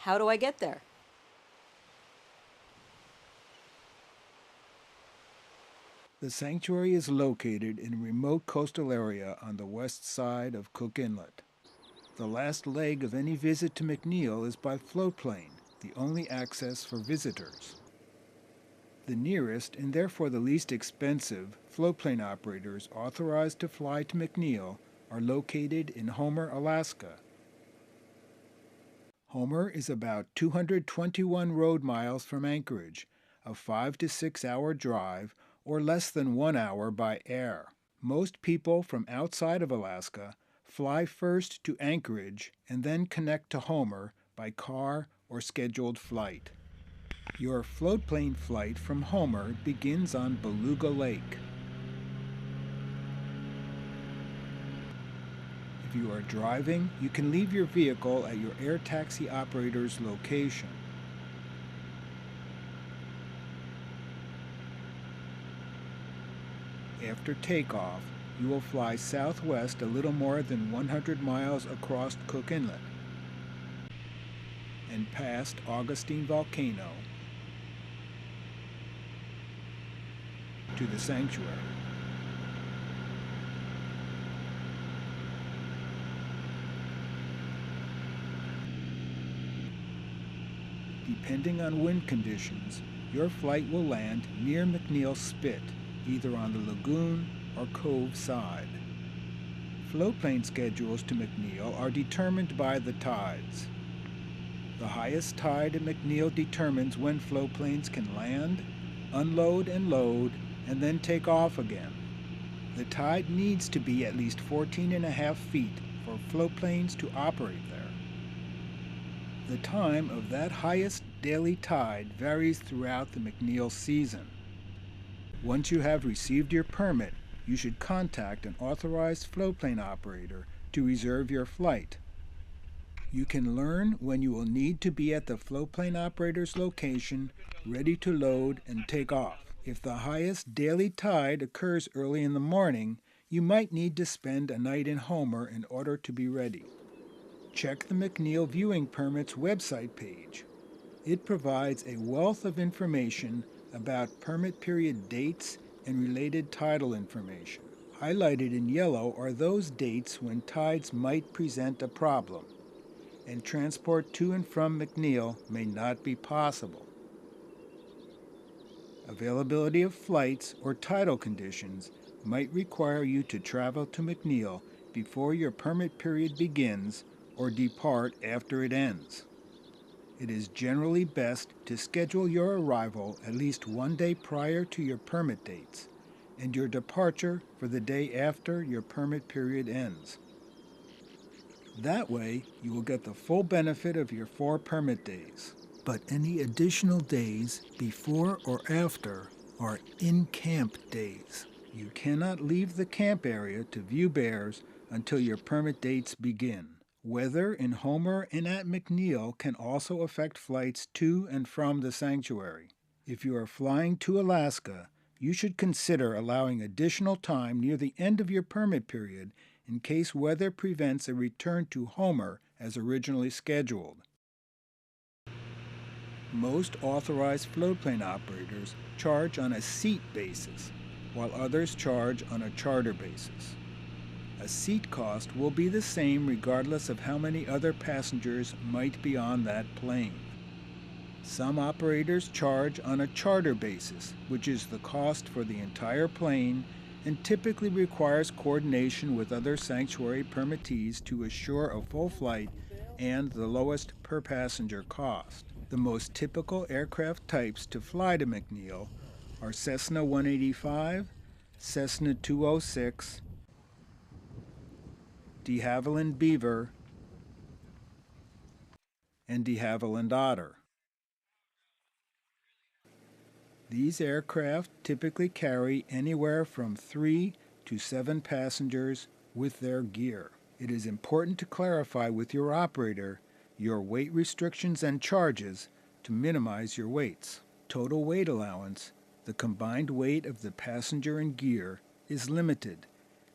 How do I get there? The sanctuary is located in a remote coastal area on the west side of Cook Inlet. The last leg of any visit to McNeil is by floatplane, the only access for visitors. The nearest, and therefore the least expensive, floatplane operators authorized to fly to McNeil are located in Homer, Alaska. Homer is about 221 road miles from Anchorage, a 5 to 6 hour drive, or less than 1 hour by air. Most people from outside of Alaska fly first to Anchorage and then connect to Homer by car or scheduled flight. Your floatplane flight from Homer begins on Beluga Lake. If you are driving, you can leave your vehicle at your air taxi operator's location. After takeoff, you will fly southwest a little more than 100 miles across Cook Inlet and past Augustine Volcano to the sanctuary. Depending on wind conditions, your flight will land near McNeil Spit, either on the lagoon or cove side. Floatplane schedules to McNeil are determined by the tides. The highest tide at McNeil determines when floatplanes can land, unload and load, and then take off again. The tide needs to be at least 14.5 feet for floatplanes to operate there. The time of that highest daily tide varies throughout the McNeil season. Once you have received your permit, you should contact an authorized floatplane operator to reserve your flight. You can learn when you will need to be at the floatplane operator's location, ready to load and take off. If the highest daily tide occurs early in the morning, you might need to spend a night in Homer in order to be ready. Check the McNeil Viewing Permits website page. It provides a wealth of information about permit period dates and related tidal information. Highlighted in yellow are those dates when tides might present a problem, and transport to and from McNeil may not be possible. Availability of flights or tidal conditions might require you to travel to McNeil before your permit period begins or depart after it ends. It is generally best to schedule your arrival at least 1 day prior to your permit dates and your departure for the day after your permit period ends. That way, you will get the full benefit of your 4 permit days. But any additional days before or after are in-camp days. You cannot leave the camp area to view bears until your permit dates begin. Weather in Homer and at McNeil can also affect flights to and from the sanctuary. If you are flying to Alaska, you should consider allowing additional time near the end of your permit period in case weather prevents a return to Homer as originally scheduled. Most authorized floatplane operators charge on a seat basis, while others charge on a charter basis. A seat cost will be the same regardless of how many other passengers might be on that plane. Some operators charge on a charter basis, which is the cost for the entire plane and typically requires coordination with other sanctuary permittees to assure a full flight and the lowest per passenger cost. The most typical aircraft types to fly to McNeil are Cessna 185, Cessna 206, de Havilland Beaver, and de Havilland Otter. These aircraft typically carry anywhere from 3 to 7 passengers with their gear. It is important to clarify with your operator your weight restrictions and charges to minimize your weights. Total weight allowance, the combined weight of the passenger and gear, is limited,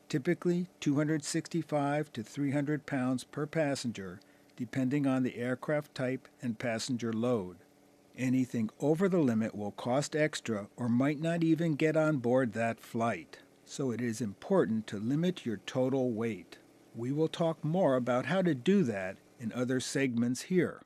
typically 265 to 300 pounds per passenger depending on the aircraft type and passenger load. Anything over the limit will cost extra or might not even get on board that flight, so it is important to limit your total weight. We will talk more about how to do that in other segments here.